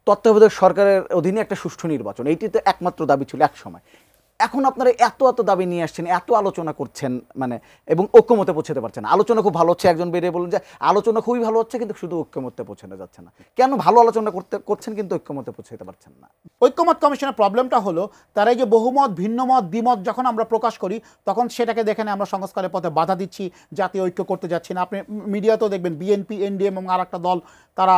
তত্ত্বাবধায়ক সরকারের অধীনে একটা সুষ্ঠু নির্বাচন, এইটি তো একমাত্র দাবি ছিল এক সময়। এখন আপনারা এত এত দাবি নিয়ে আসছেন, এত আলোচনা করছেন, মানে এবং ঐক্যমতে পৌঁছাতে পারছেন না। আলোচনা খুব ভালো হচ্ছে, একজন বেরিয়ে বলুন যে আলোচনা খুবই ভালো হচ্ছে, কিন্তু শুধু ঐক্যমতে পৌঁছানো যাচ্ছে না। কেন ভালো আলোচনা করছেন কিন্তু ঐক্যমতে পৌঁছাতে পারছেন না? ঐক্যমত কমিশনের প্রবলেমটা হলো তারা এই যে বহুমত, ভিন্নমত, দ্বিমত যখন আমরা প্রকাশ করি তখন সেটাকে দেখে আমরা সংস্কারের পথে বাধা দিচ্ছি, জাতীয় ঐক্য করতে যাচ্ছি না। আপনি মিডিয়াতেও দেখবেন বিএনপি, এনডিএম এবং আর একটা দল তারা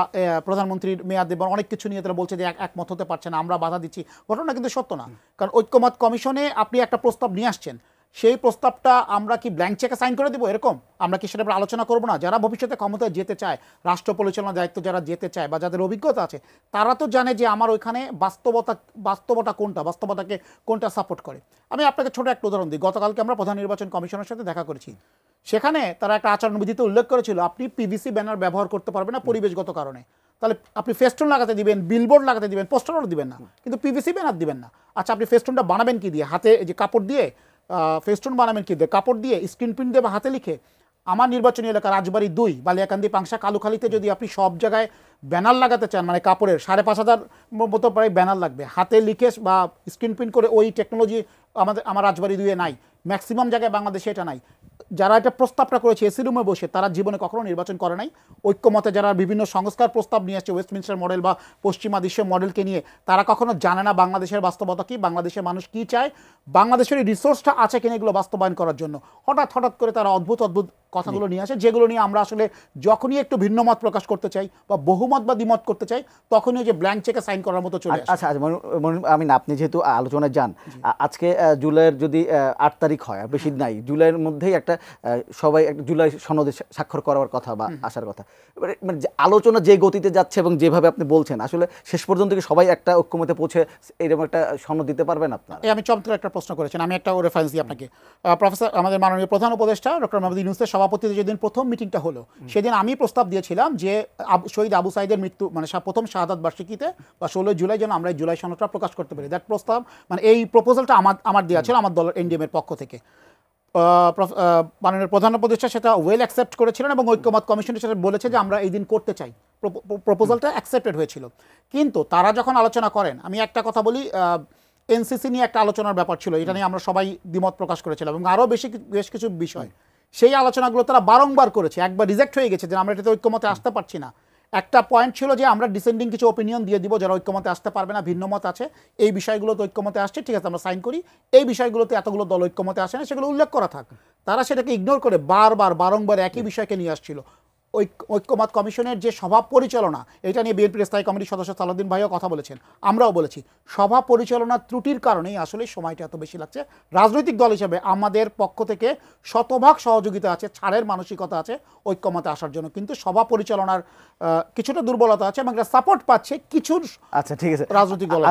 প্রধানমন্ত্রীর মেয়াদ এবং অনেক কিছু নিয়ে তারা বলছে যে একমত হতে পারছে না, আমরা বাধা দিচ্ছি। ঘটনা কিন্তু সত্য না, কারণ ঐক্যমত কমিশনে আপনি একটা প্রস্তাব নিয়ে আসছেন, সেই প্রস্তাবটা আমরা কি ব্ল্যাঙ্ক চেকে সাইন করে দেবো এরকম? আমরা কি সেটা আলোচনা করবো না? যারা ভবিষ্যতে ক্ষমতায় যেতে চায়, রাষ্ট্র পরিচালনার দায়িত্ব যারা যেতে চায় বা যাদের অভিজ্ঞতা আছে, তারা তো জানে যে আমার ওইখানে বাস্তবতা কোনটা, বাস্তবতাকে কোনটা সাপোর্ট করে। আমি আপনাকে ছোট একটা উদাহরণ দিই। গতকালকে আমরা প্রধান নির্বাচন কমিশনের সাথে দেখা করেছি। সেখানে তারা একটা আচরণবিধিতে উল্লেখ করেছিল আপনি পিভিসি ব্যানার ব্যবহার করতে পারবেন না পরিবেশগত কারণে। তাহলে আপনি ফেস্টুন লাগাতে দিবেন, বিলবোর্ড লাগাতে দিবেন, পোস্টারও দিবেন না, কিন্তু পিভিসি ব্যানার দিবেন না। আচ্ছা, আপনি ফেস্টুনটা বানাবেন কি দিয়ে? হাতে যে কাপড় দিয়ে ফেস্টুন বানাবেন কি দিয়ে? কাপড় দিয়ে, স্ক্রিন প্রিন্ট দিয়ে বা হাতে লিখে? আমার নির্বাচনী এলাকা রাজবাড়ী 2, বালিয়াকান্দি, পাংশা, কালুখালীতে যদি আপনি সব জায়গায় ব্যানার লাগাতে চান, মানে কাপড়ের 5,500 মতো প্রায় ব্যানার লাগবে, হাতে লিখে বা স্ক্রিন প্রিন্ট করে, ওই টেকনোলজি আমার রাজবাড়ী 2-এ নাই, ম্যাক্সিমাম জায়গায় বাংলাদেশে এটা নাই। যারা এটা প্রস্তাবটা করেছে এসি রুমে বসে, তারা জীবনে কখনো নির্বাচন করে নাই। ঐক্যমতে যারা বিভিন্ন সংস্কার প্রস্তাব নিয়ে আসছে, ওয়েস্টমিনস্টার মডেল বা পশ্চিমা বিশ্বের মডেলকে নিয়ে, তারা কখনো জানে না বাংলাদেশের বাস্তবতা কী, বাংলাদেশের মানুষ কী চায়, বাংলাদেশের এই রিসোর্সটা আছে কিনা এগুলো বাস্তবায়ন করার জন্য। হঠাৎ করে তারা অদ্ভুত কথাগুলো নিয়ে আসে, যেগুলো নিয়ে আমরা আসলে যখনই একটু ভিন্ন মত প্রকাশ করতে চাই বা বহুমত বা দ্বিমত করতে চাই, তখনই যে ব্ল্যাঙ্ক চেকে সাইন করার মতো চলে আসে। আচ্ছা, আমি না, আপনি যেহেতু আলোচনায় যান, আজকে জুলাইয়ের যদি 8 তারিখ হয়, বেশি নাই, জুলাইয়ের মধ্যেই একটা সবাই জুলাই সনদে স্বাক্ষর করার কথা বা আসার কথা। মানে আলোচনা যে গতিতে যাচ্ছে এবং যেভাবে আপনি বলছেন, আসলে শেষ পর্যন্ত কি সবাই একটা ঐক্যমতে পৌঁছে এরকম একটা সনদ দিতে পারবেন আপনারা? আমি চমৎকার একটা প্রশ্ন করেছেন, আমি একটা রেফারেন্স দিই আপনাকে। প্রফেসর, আমাদের মাননীয় প্রধান উপদেষ্টা ডক্টর মোহাম্মদ ইউনূসের সভাপতিত্বে যেদিন প্রথম মিটিংটা হলো, সেদিন আমি প্রস্তাব দিয়েছিলাম যে শহীদ আবু সাইদের মৃত্যু, মানে প্রথম শাহাদাত বার্ষিকীতে বা 16 জুলাই যেন আমরা এই জুলাই সনদটা প্রকাশ করতে পারি। দ্যাট প্রস্তাব, মানে এই প্রপোজালটা আমার দেওয়া ছিল আমার দলের এনডিএম এর পক্ষ থেকে। মাননীয় প্রধান উপদেষ্টা সেটা ওয়েল অ্যাকসেপ্ট করেছিলেন এবং ঐক্যমত কমিশন সেটা বলেছে যে আমরা এই দিন করতে চাই। প্রপোজালটা অ্যাকসেপ্টেড হয়েছিল। কিন্তু তারা যখন আলোচনা করেন, আমি একটা কথা বলি, এনসিসি নিয়ে একটা আলোচনার ব্যাপার ছিল, এটা নিয়ে আমরা সবাই দ্বিমত প্রকাশ করেছিলাম এবং আরও বেশ কিছু বিষয়। সেই আলোচনাগুলো তারা বারংবার করেছে, একবার রিজেক্ট হয়ে গেছে যে আমরা এটাতে ঐক্যমতে আসতে পারছি না। একটা পয়েন্ট ছিল যে আমরা ডিসেন্ডিং কিছু ওপিনিয়ন দিয়ে দিব, যারা ঐক্যমতে আসতে পারবে না, ভিন্নমত আছে, এই বিষয়গুলোতে ঐক্যমতে আসছে, ঠিক আছে আমরা সাইন করি, এই বিষয়গুলোতে এতগুলো দল ঐক্যমতে আসে না, সেগুলো উল্লেখ করা থাক। তারা সেটাকে ইগনোর করে বারংবার একই বিষয়কে নিয়ে আসছিল। ঐক্যমত কমিশনের যে সভা পরিচালনা, এটা নিয়ে বিএনপির স্থায়ী কমিটির সদস্য সালাউদ্দিন ভাইও কথা বলেছেন, আমরাও বলেছি, সভা পরিচালনার ত্রুটির কারণেই আসলে সময়টা এত বেশি লাগছে। রাজনৈতিক দল হিসেবে আমাদের পক্ষ থেকে শতভাগ সহযোগিতা আছে, ছাড়ের মানসিকতা আছে ঐক্যমতে আসার জন্য, কিন্তু সভা পরিচালনার কিছুটা দুর্বলতা আছে এবং সাপোর্ট পাচ্ছে কিছু, আচ্ছা ঠিক আছে, রাজনৈতিক দল।